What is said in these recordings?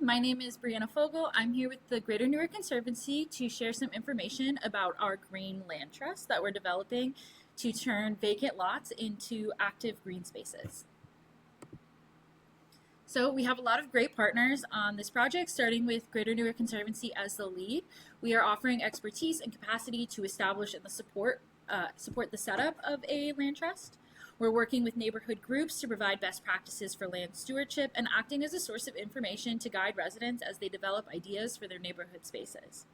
my name is Brianna Fogel. I'm here with the Greater Newark Conservancy to share some information about our green land trust that we're developing to turn vacant lots into active green spaces. So we have a lot of great partners on this project, starting with Greater Newark Conservancy as the lead. We are offering expertise and capacity to establish and support the setup of a land trust. We're working with neighborhood groups to provide best practices for land stewardship and acting as a source of information to guide residents as they develop ideas for their neighborhood spaces.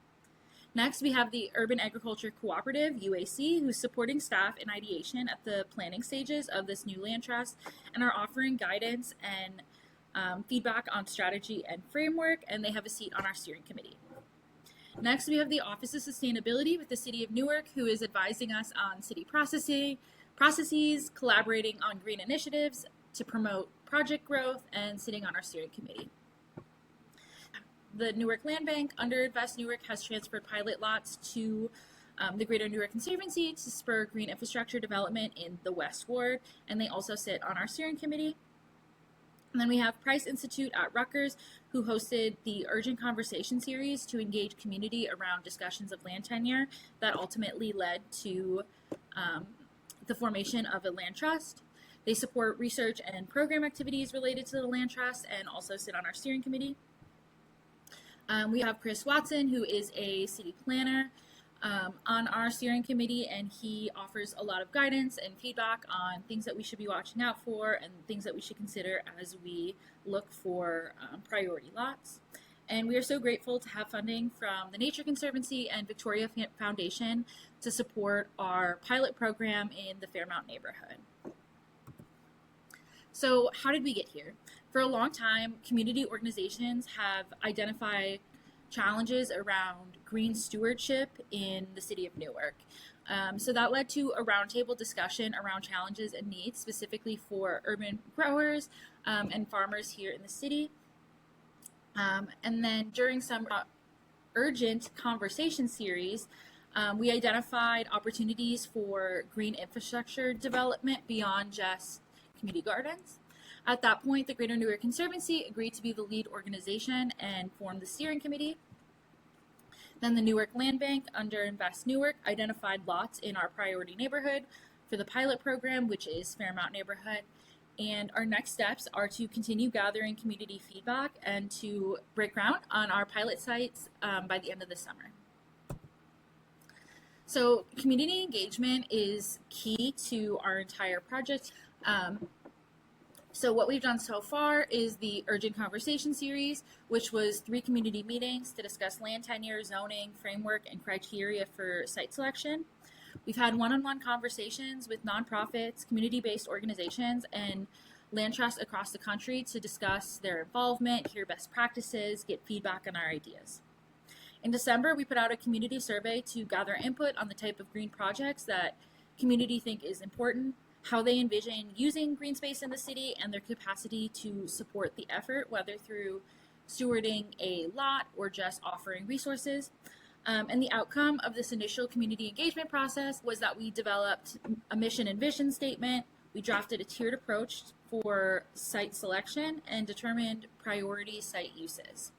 Next, we have the Urban Agriculture Cooperative, UAC, who's supporting staff in ideation at the planning stages of this new land trust and are offering guidance and feedback on strategy and framework, and they have a seat on our steering committee. Next, we have the Office of Sustainability with the City of Newark, who is advising us on city processes, collaborating on green initiatives to promote project growth, and sitting on our steering committee. The Newark Land Bank under Invest Newark has transferred pilot lots to the Greater Newark Conservancy to spur green infrastructure development in the West Ward, and they also sit on our steering committee. And then we have Price Institute at Rutgers, who hosted the Urgent Conversation series to engage community around discussions of land tenure that ultimately led to the formation of a land trust. They support research and program activities related to the land trust and also sit on our steering committee. We have Chris Watson, who is a city planner on our steering committee, and he offers a lot of guidance and feedback on things that we should be watching out for and things that we should consider as we look for priority lots. And we are so grateful to have funding from the Nature Conservancy and Victoria Foundation to support our pilot program in the Fairmount neighborhood. So how did we get here? For a long time, community organizations have identified challenges around green stewardship in the city of Newark. So that led to a roundtable discussion around challenges and needs specifically for urban growers and farmers here in the city. And then during some urgent conversation series, we identified opportunities for green infrastructure development beyond just community gardens. At that point, the Greater Newark Conservancy agreed to be the lead organization and formed the steering committee. Then the Newark Land Bank under Invest Newark identified lots in our priority neighborhood for the pilot program, which is Fairmount neighborhood. And our next steps are to continue gathering community feedback and to break ground on our pilot sites by the end of the summer. So community engagement is key to our entire project. So what we've done so far is the Urgent Conversation series, which was 3 community meetings to discuss land tenure, zoning, framework, and criteria for site selection. We've had one-on-one conversations with nonprofits, community-based organizations, and land trusts across the country to discuss their involvement, hear best practices, get feedback on our ideas. In December, we put out a community survey to gather input on the type of green projects that community think is important, how they envision using green space in the city, and their capacity to support the effort, whether through stewarding a lot or just offering resources. And the outcome of this initial community engagement process was that we developed a mission and vision statement, we drafted a tiered approach for site selection, and determined priority site uses.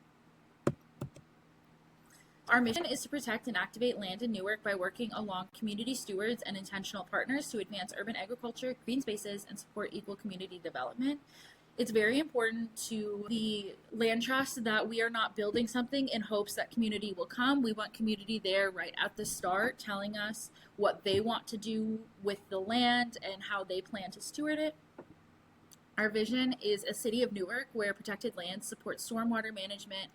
Our mission is to protect and activate land in Newark by working along community stewards and intentional partners to advance urban agriculture, green spaces, and support equal community development. It's very important to the land trust that we are not building something in hopes that community will come. We want community there right at the start, telling us what they want to do with the land and how they plan to steward it. Our vision is a city of Newark where protected lands support stormwater management,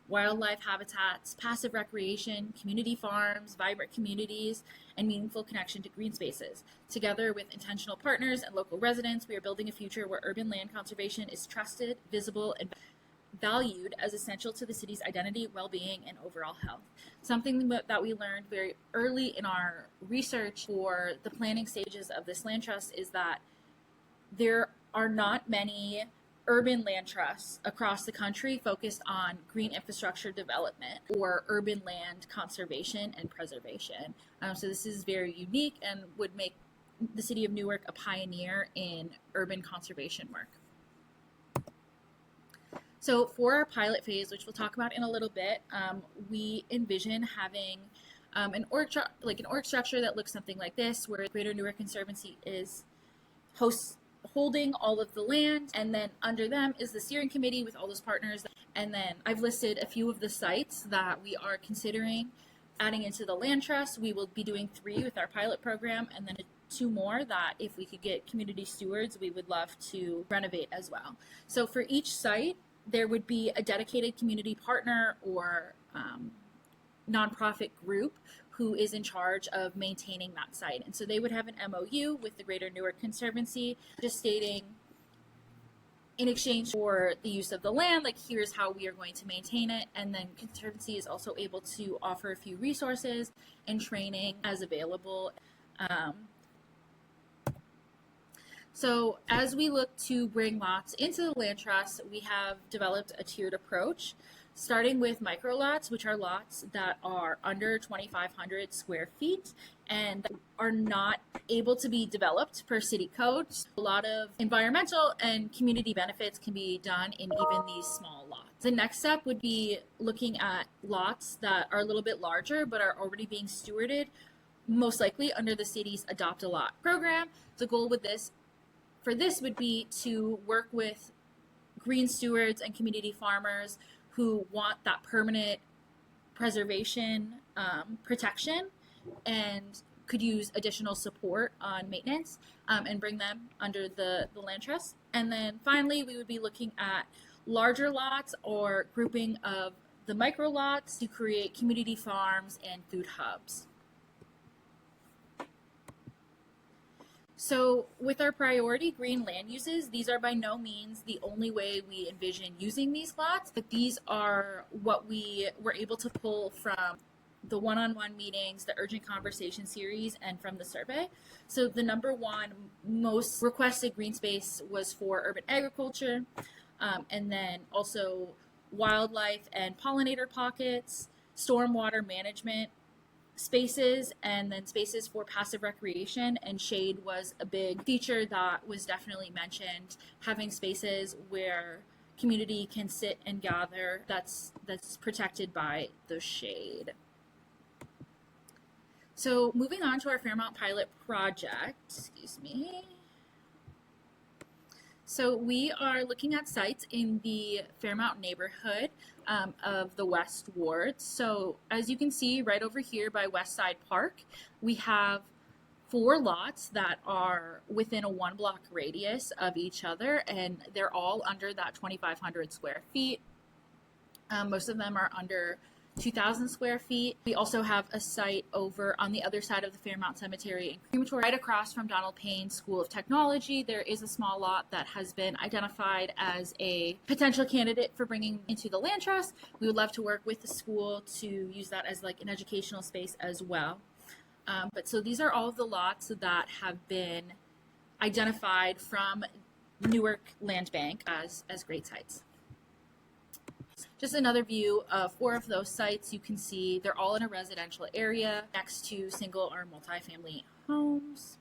wildlife habitats, passive recreation, community farms, vibrant communities, and meaningful connection to green spaces. Together with intentional partners and local residents, we are building a future where urban land conservation is trusted, visible, and valued as essential to the city's identity, well-being, and overall health. Something that we learned very early in our research for the planning stages of this land trust is that there are not many urban land trusts across the country focused on green infrastructure development or urban land conservation and preservation. So this is very unique and would make the city of Newark a pioneer in urban conservation work. So for our pilot phase, which we'll talk about in a little bit, we envision having an org structure that looks something like this, where Greater Newark Conservancy is holding all of the land, and then under them is the steering committee with all those partners. And then I've listed a few of the sites that we are considering adding into the land trust. We will be doing 3 with our pilot program, and then 2 more that if we could get community stewards, we would love to renovate as well. So for each site, there would be a dedicated community partner or nonprofit group who is in charge of maintaining that site. And so they would have an MOU with the Greater Newark Conservancy, just stating in exchange for the use of the land, like here's how we are going to maintain it. And then Conservancy is also able to offer a few resources and training as available. So as we look to bring lots into the land trust, we have developed a tiered approach, starting with micro lots, which are lots that are under 2,500 square feet and are not able to be developed per city code. A lot of environmental and community benefits can be done in even these small lots. The next step would be looking at lots that are a little bit larger but are already being stewarded, most likely under the city's Adopt a Lot program. The goal with this would be to work with green stewards and community farmers who want that permanent preservation protection and could use additional support on maintenance and bring them under the land trust. And then finally, we would be looking at larger lots or grouping of the micro lots to create community farms and food hubs. So with our priority green land uses, these are by no means the only way we envision using these lots, but these are what we were able to pull from the one-on-one meetings, the urgent conversation series, and from the survey. So the number 1 most requested green space was for urban agriculture, and then also wildlife and pollinator pockets, stormwater management spaces, and then spaces for passive recreation, and shade was a big feature that was definitely mentioned. Having spaces where community can sit and gather that's protected by the shade. So moving on to our Fairmount pilot project, So we are looking at sites in the Fairmount neighborhood of the West Ward. So as you can see right over here by Westside Park, we have 4 lots that are within a 1-block radius of each other, and they're all under that 2,500 square feet. Most of them are under 2,000 square feet. We also have a site over on the other side of the Fairmount Cemetery and Crematory, right across from Donald Payne School of Technology. There is a small lot that has been identified as a potential candidate for bringing into the land trust. We would love to work with the school to use that as like an educational space as well. But so these are all of the lots that have been identified from Newark Land Bank as great sites. Just another view of 4 of those sites. You can see they're all in a residential area next to single or multifamily homes.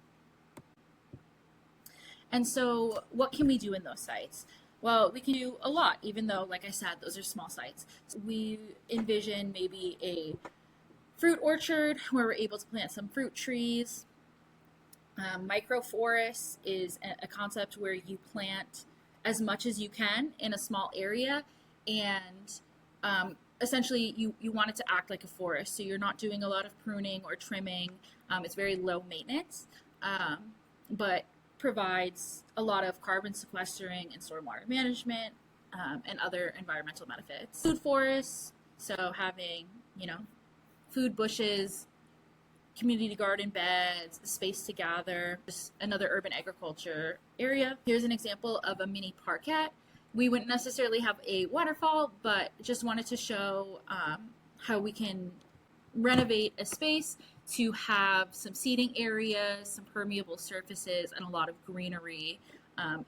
And so what can we do in those sites? Well, we can do a lot, even though, like I said, those are small sites. So we envision maybe a fruit orchard where we're able to plant some fruit trees. Microforest is a concept where you plant as much as you can in a small area, and essentially you want it to act like a forest, so you're not doing a lot of pruning or trimming. It's very low maintenance, but provides a lot of carbon sequestering and stormwater management and other environmental benefits. Food forests, so having food bushes, community garden beds, space to gather, just another urban agriculture area. Here's an example of a mini parkette. We wouldn't necessarily have a waterfall, but just wanted to show how we can renovate a space to have some seating areas, some permeable surfaces, and a lot of greenery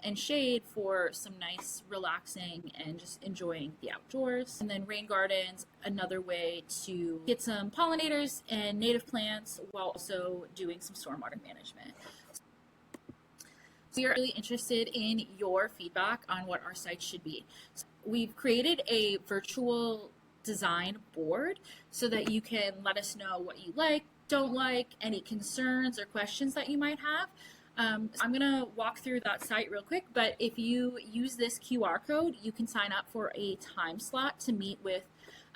and shade for some nice relaxing and just enjoying the outdoors. And then rain gardens, another way to get some pollinators and native plants while also doing some stormwater management. We are really interested in your feedback on what our site should be. we've created a virtual design board so that you can let us know what you like, don't like, any concerns or questions that you might have. So I'm going to walk through that site real quick, but if you use this QR code, you can sign up for a time slot to meet with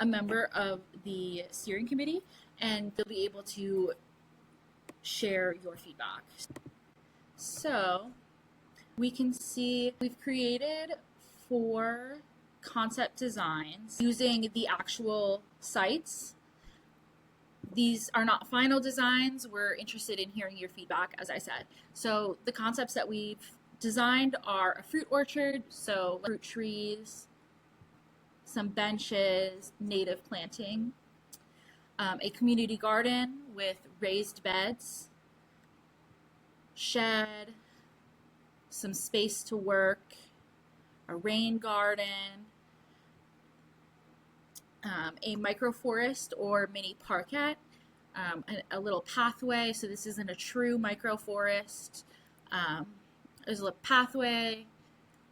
a member of the steering committee, and they'll be able to share your feedback. So we can see we've created 4 concept designs using the actual sites. These are not final designs. We're interested in hearing your feedback, as I said. So the concepts that we've designed are a fruit orchard, so fruit trees, some benches, native planting, a community garden with raised beds, shed, some space to work, a rain garden, a microforest or mini parkette, a little pathway. So this isn't a true microforest. There's a pathway,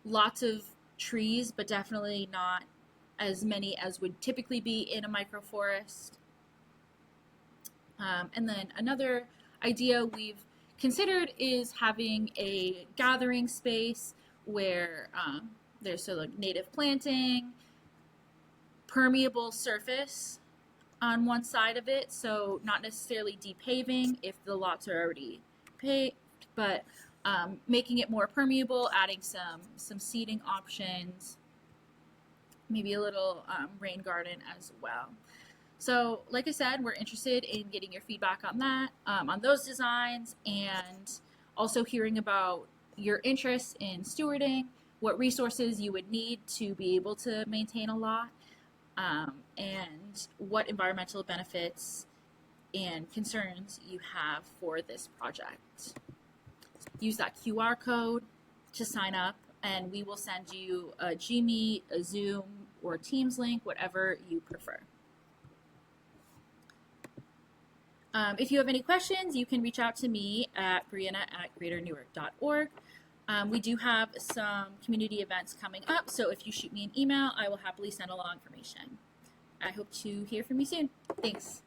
lots of trees, but definitely not as many as would typically be in a microforest. And then another idea we've considered is having a gathering space where there's sort of native planting, permeable surface on one side of it, so not necessarily depaving if the lots are already paved, but making it more permeable, adding some seating options, maybe a little rain garden as well. So like I said, we're interested in getting your feedback on that, on those designs, and also hearing about your interest in stewarding, what resources you would need to be able to maintain a lot, and what environmental benefits and concerns you have for this project. Use that QR code to sign up, and we will send you a Gmeet, a Zoom, or Teams link, whatever you prefer. If you have any questions, you can reach out to me at brianna@greaternewark.org. We do have some community events coming up, so if you shoot me an email, I will happily send along information. I hope to hear from you soon. Thanks.